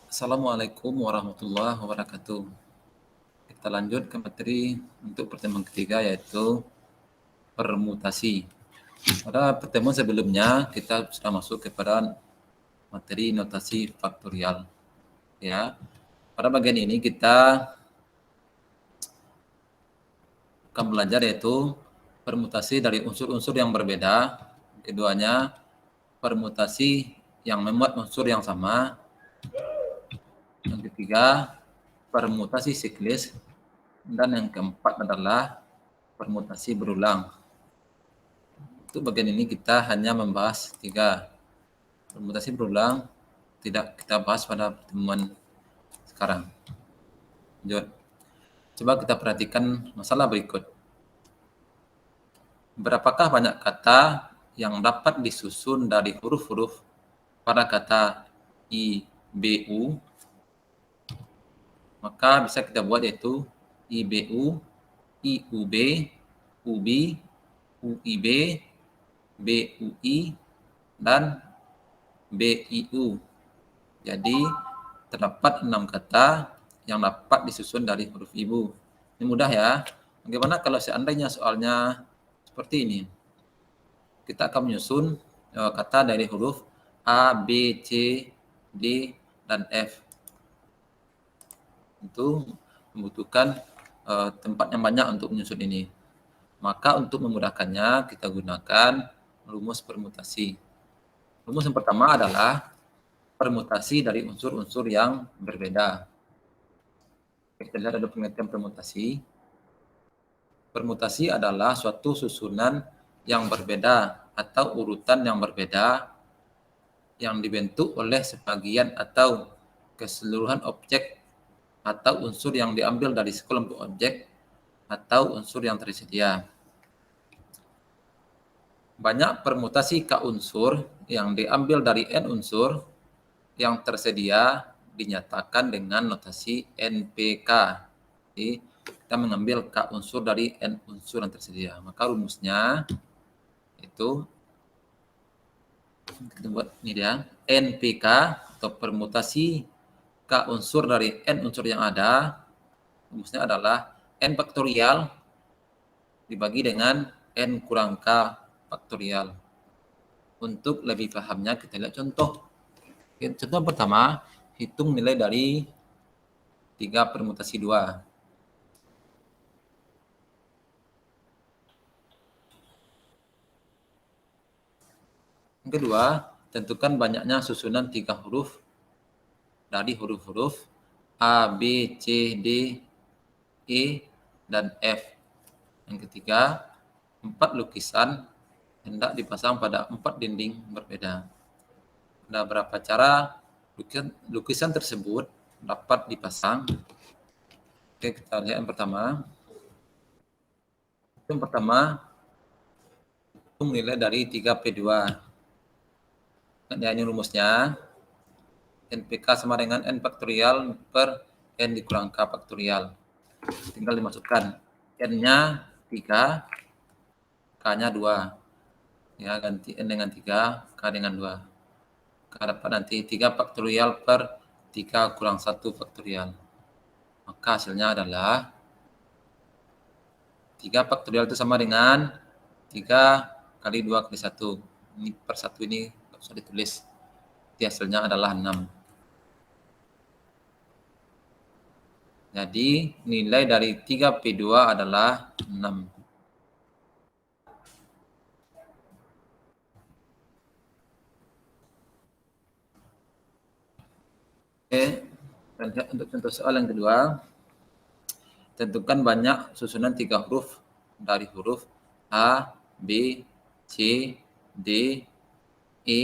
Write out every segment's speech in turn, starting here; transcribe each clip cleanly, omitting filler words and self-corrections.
Assalamualaikum warahmatullahi wabarakatuh. Kita lanjut ke materi untuk pertemuan ketiga yaitu permutasi. Pada pertemuan sebelumnya kita sudah masuk kepada materi notasi faktorial. Ya. Pada bagian ini kita akan belajar yaitu permutasi dari unsur-unsur yang berbeda. Keduanya permutasi yang memuat unsur yang sama. Yang ketiga permutasi siklis. Dan yang keempat adalah permutasi berulang. Untuk bagian ini kita hanya membahas 3. Permutasi berulang tidak kita bahas pada pertemuan sekarang. Lanjut. Coba kita perhatikan masalah berikut. Berapakah banyak kata yang dapat disusun dari huruf-huruf pada kata IBU? Maka bisa kita buat yaitu IBU, IUB, UBI, UIB, BUI, dan BIU. Jadi terdapat 6 kata yang dapat disusun dari huruf ibu. Ini mudah ya. Bagaimana kalau seandainya soalnya seperti ini? Kita akan menyusun kata dari huruf A, B, C, D, dan F. Itu membutuhkan tempat yang banyak untuk menyusun ini. Maka untuk memudahkannya kita gunakan rumus permutasi. Rumus yang pertama adalah permutasi dari unsur-unsur yang berbeda. Kita lihat ada pengertian permutasi. Permutasi adalah suatu susunan yang berbeda atau urutan yang berbeda yang dibentuk oleh sebagian atau keseluruhan objek atau unsur yang diambil dari sekelompok objek atau unsur yang tersedia. Banyak permutasi K unsur yang diambil dari N unsur yang tersedia dinyatakan dengan notasi NPK. Jadi, kita mengambil K unsur dari N unsur yang tersedia. Maka rumusnya itu kita buat ini dia, NPK atau permutasi K unsur dari N unsur yang ada. Rumusnya adalah N faktorial dibagi dengan N kurang K faktorial. Untuk lebih pahamnya kita lihat contoh. Contoh pertama, hitung nilai dari 3 permutasi 2. Yang kedua, tentukan banyaknya susunan 3 huruf dari huruf-huruf A, B, C, D, E, dan F. Yang ketiga, 4 lukisan hendak dipasang pada 4 dinding berbeda. Ada berapa cara lukisan tersebut dapat dipasang? Oke, kita lihat yang pertama. Yang pertama, hitung nilai dari 3P2. Ini rumusnya. NPK sama dengan N faktorial per N dikurang K faktorial. Tinggal dimasukkan. N-nya 3, K-nya 2. Ya, ganti N dengan 3, K dengan 2. K dapat nanti 3 faktorial per 3 kurang 1 faktorial. Maka hasilnya adalah 3 faktorial itu sama dengan 3 kali 2 kali 1. Ini per 1 ini nggak usah ditulis. Jadi hasilnya adalah 6. Jadi nilai dari 3P2 adalah 6. Oke, kita lihat untuk contoh soal yang kedua. Tentukan banyak susunan 3 huruf dari huruf A, B, C, D, E,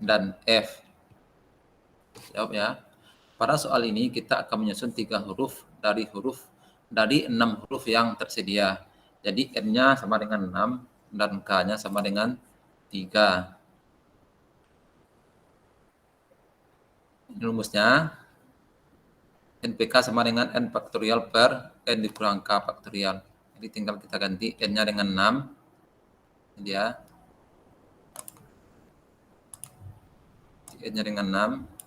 dan F. Jawab ya. Pada soal ini kita akan menyusun 3 huruf dari 6 huruf yang tersedia. Jadi N-nya sama dengan 6 dan K-nya sama dengan 3. Ini rumusnya. NPK sama dengan N faktorial per N dikurang K faktorial. Jadi tinggal kita ganti N-nya dengan 6. Ini dia. N-nya dengan 6.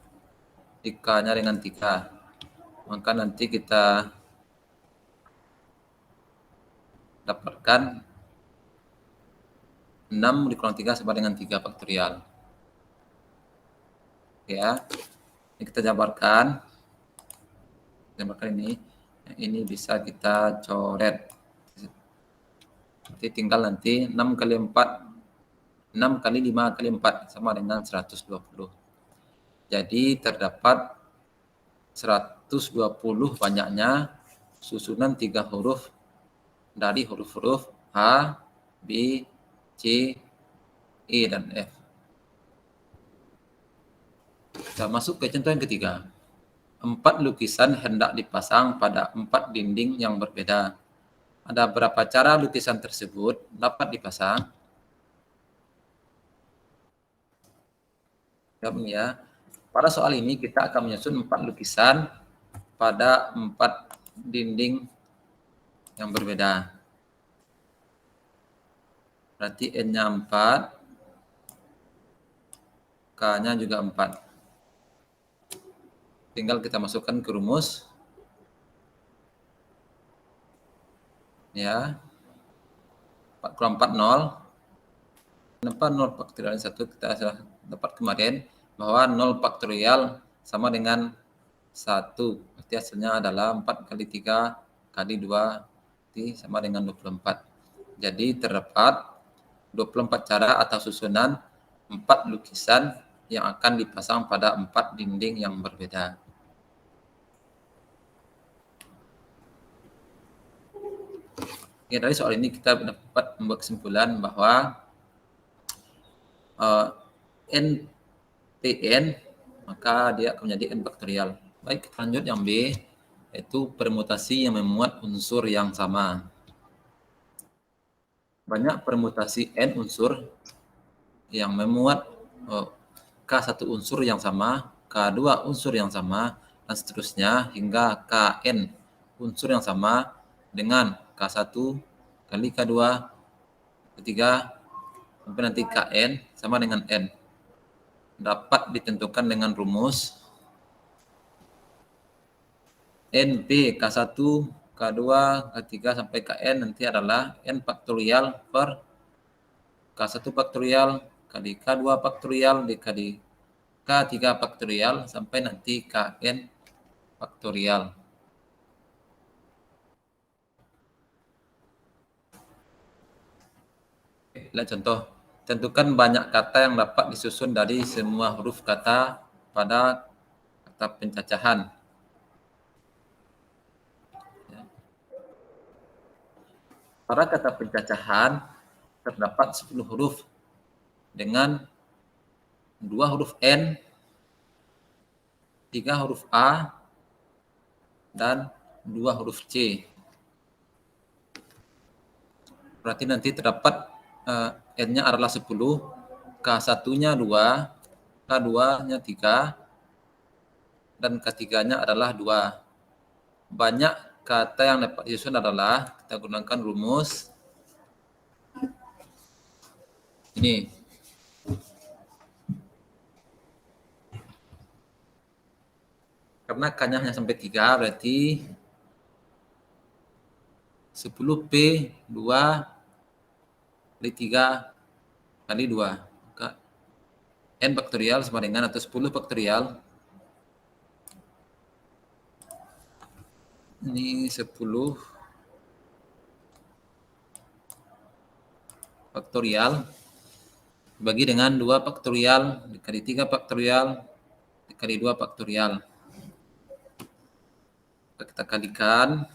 K-nya dengan 3. Maka nanti kita dapatkan 6 dikurang 3 sama dengan 3 faktorial. Ya, ini kita jabarkan. Ini bisa kita coret. Nanti tinggal 6 kali 4, 6 kali 5 kali 4 sama dengan 120. Jadi terdapat 120 banyaknya susunan 3 huruf dari huruf-huruf H, B, C, E, dan F. Kita masuk ke contoh yang ketiga. 4 lukisan hendak dipasang pada 4 dinding yang berbeda. Ada berapa cara lukisan tersebut dapat dipasang? Ya. Pada soal ini kita akan menyusun 4 lukisan pada 4 dinding yang berbeda. Berarti N-nya 4, K-nya juga 4. Tinggal kita masukkan ke rumus. Ya. 4 kurang 4, 0. Kenapa 0 faktorial 1? Kita sudah dapat kemarin bahwa 0 faktorial sama dengan 1. Berarti hasilnya adalah 4 kali 3 kali 2 sama dengan 24. Jadi terdapat 24 cara atau susunan 4 lukisan yang akan dipasang pada 4 dinding yang berbeda. Ya, dari soal ini kita dapat membuat kesimpulan bahwa NPN maka dia akan menjadi N faktorial. Baik, lanjut yang B, yaitu permutasi yang memuat unsur yang sama. Banyak permutasi N unsur yang memuat K1 unsur yang sama, K2 unsur yang sama, dan seterusnya hingga Kn unsur yang sama dengan K1 kali K2, ketiga, sampai nanti Kn sama dengan N. Dapat ditentukan dengan rumus NP K1, K2, K3 sampai Kn nanti adalah N faktorial per K1 faktorial kali K2 faktorial dikali K3 faktorial sampai nanti Kn faktorial. Lihat contoh. Tentukan banyak kata yang dapat disusun dari semua huruf kata pada kata pencacahan. Pada kata pencacahan terdapat 10 huruf dengan 2 huruf N, 3 huruf A, dan 2 huruf C. Berarti nanti terdapat N-nya adalah 10, K1-nya 2, K2-nya 3, dan K3-nya adalah 2. Banyak kata yang dapat disusun adalah, kita gunakan rumus ini. Karena K-nya hanya sampai 3, berarti 10P 2 kali 3 kali 2. Maka N faktorial sama dengan atau 10 faktorial. Ini 10 faktorial dibagi dengan 2 faktorial dikali 3 faktorial dikali 2 faktorial. Kita kalikan.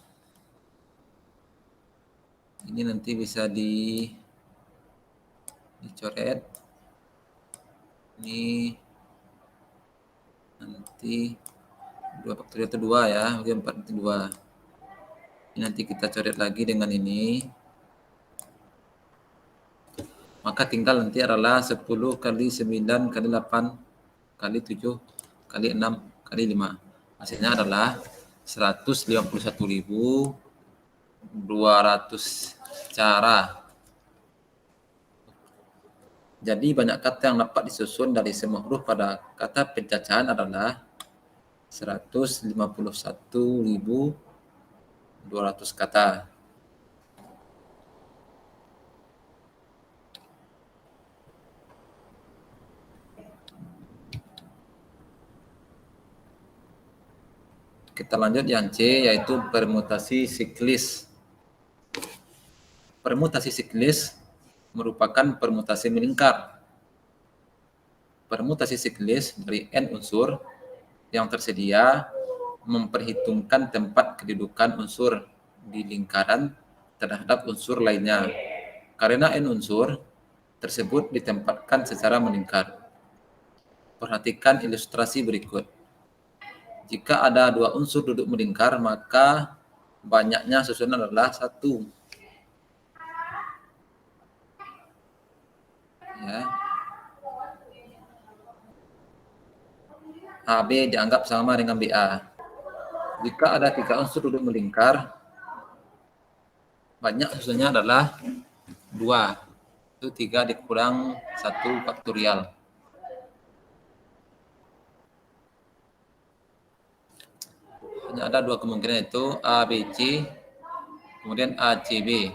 Ini nanti bisa dicoret. Ini nanti 2 faktorial itu 2 ya, bagi 4 itu 2. Ini nanti kita coret lagi dengan ini. Maka tinggal nanti adalah 10 kali 9 kali 8 kali 7 kali 6 kali 5. Hasilnya adalah 151.200 cara. Jadi banyak kata yang dapat disusun dari semua huruf pada kata pencacahan adalah 151.200 kata. Kita lanjut yang C, yaitu permutasi siklis. Permutasi siklis merupakan permutasi melingkar. Permutasi siklis dari n unsur yang tersedia memperhitungkan tempat kedudukan unsur di lingkaran terhadap unsur lainnya. Karena n unsur tersebut ditempatkan secara melingkar. Perhatikan ilustrasi berikut. Jika ada dua unsur duduk melingkar, maka banyaknya susunan adalah 1. Ya. AB dianggap sama dengan BA. Jika ada 3 unsur duduk melingkar, banyak susunannya adalah 2. Itu 3 dikurang 1 faktorial. Hanya ada 2 kemungkinan, itu ABC, kemudian ACB.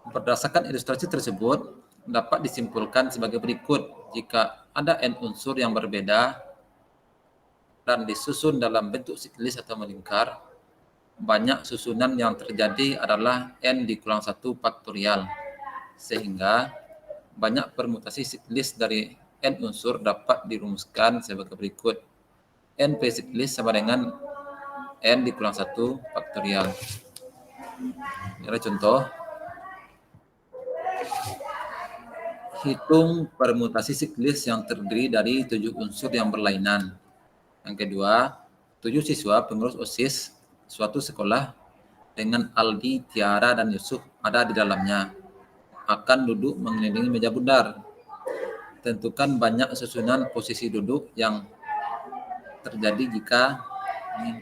Berdasarkan ilustrasi tersebut, dapat disimpulkan sebagai berikut. Jika ada n unsur yang berbeda dan disusun dalam bentuk siklis atau melingkar, banyak susunan yang terjadi adalah n dikurang 1 faktorial. Sehingga banyak permutasi siklis dari n unsur dapat dirumuskan sebagai berikut. N per siklis sama dengan n dikurang 1 faktorial. Ini adalah contoh. Hitung permutasi siklis yang terdiri dari 7 unsur yang berlainan. Yang kedua, 7 siswa pengurus OSIS suatu sekolah dengan Aldi, Tiara, dan Yusuf ada di dalamnya akan duduk mengelilingi meja bundar. Tentukan banyak susunan posisi duduk yang terjadi jika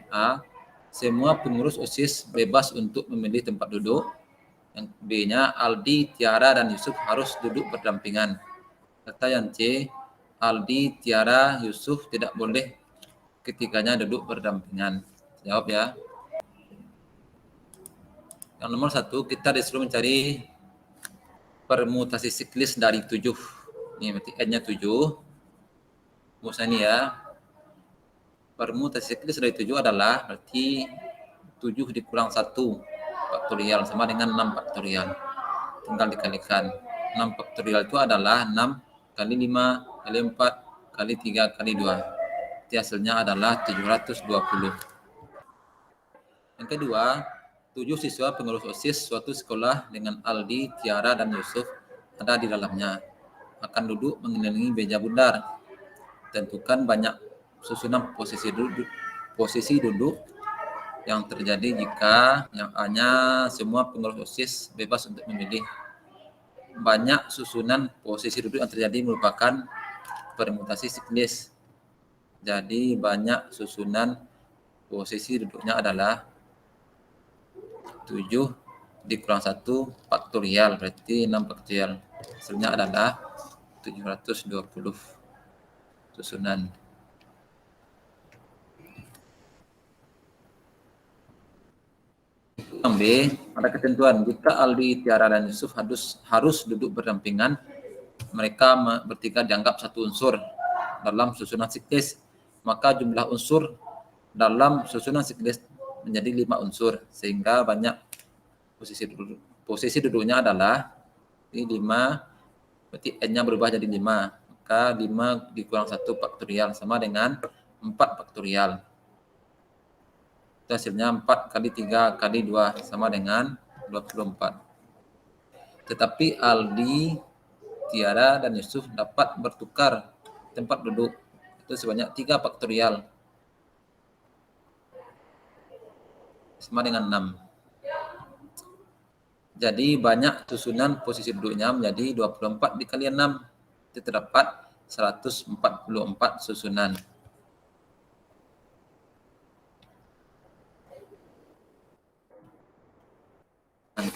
A. Semua pengurus OSIS bebas untuk memilih tempat duduk. Yang B-nya, Aldi, Tiara, dan Yusuf harus duduk berdampingan. Serta yang C, Aldi, Tiara, Yusuf tidak boleh ketiganya duduk berdampingan. Jawab ya. Yang nomor 1, kita disuruh mencari permutasi siklis dari 7. Ini berarti N-nya 7. Rumusnya ini ya. Permutasi siklis dari 7 adalah berarti 7 dikurang 1 faktorial sama dengan 6 faktorial. Tinggal dikalikan. 6 faktorial itu adalah 6 kali 5 kali 4 kali 3 kali 2. Jadi hasilnya adalah 720. Yang kedua, 7 siswa pengurus OSIS suatu sekolah dengan Aldi, Tiara, dan Yusuf ada di dalamnya akan duduk mengelilingi meja bundar. Tentukan banyak susunan posisi duduk yang terjadi jika yang A-nya semua pengurus OSIS bebas untuk memilih. Banyak susunan posisi duduk yang terjadi merupakan permutasi siklis. Jadi banyak susunan posisi duduknya adalah 7 dikurang 1 faktorial, berarti 6 faktorial. Hasilnya adalah 720 susunan. Yang B, ada ketentuan jika Aldi, Tiara, dan Yusuf harus duduk berdampingan, mereka bertiga dianggap satu unsur dalam susunan siklis, maka jumlah unsur dalam susunan siklis menjadi 5 unsur, sehingga banyak posisi duduknya adalah ini 5, berarti N-nya berubah jadi 5, maka 5 dikurang 1 faktorial sama dengan 4 faktorial. Itu hasilnya 4 kali 3 kali 2 sama dengan 24. Tetapi Aldi, Tiara, dan Yusuf dapat bertukar tempat duduk. Itu sebanyak 3 faktorial. Sama dengan 6. Jadi banyak susunan posisi duduknya menjadi 24 dikali 6. Itu terdapat 144 susunan.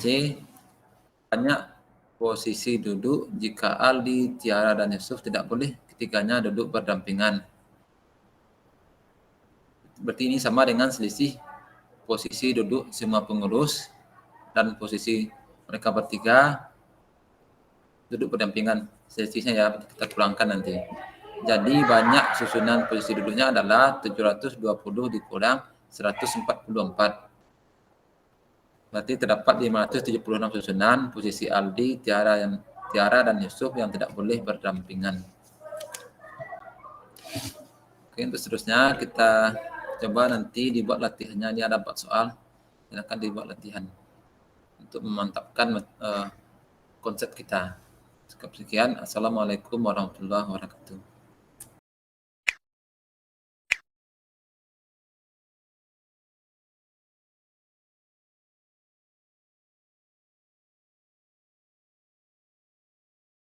C, banyak posisi duduk jika Aldi, Tiara, dan Yusuf tidak boleh ketiganya duduk berdampingan. Berarti ini sama dengan selisih posisi duduk semua pengurus dan posisi mereka bertiga duduk berdampingan. Selisihnya ya kita kurangkan nanti. Jadi banyak susunan posisi duduknya adalah 720 dikurang 144. Berarti terdapat 576 susunan posisi Aldi, Tiara dan Yusuf yang tidak boleh berdampingan. Oke, untuk seterusnya kita coba nanti dibuat latihannya. Ini ada 4 soal. Silakan dibuat latihan untuk memantapkan konsep kita. Sekian. Assalamualaikum warahmatullahi wabarakatuh.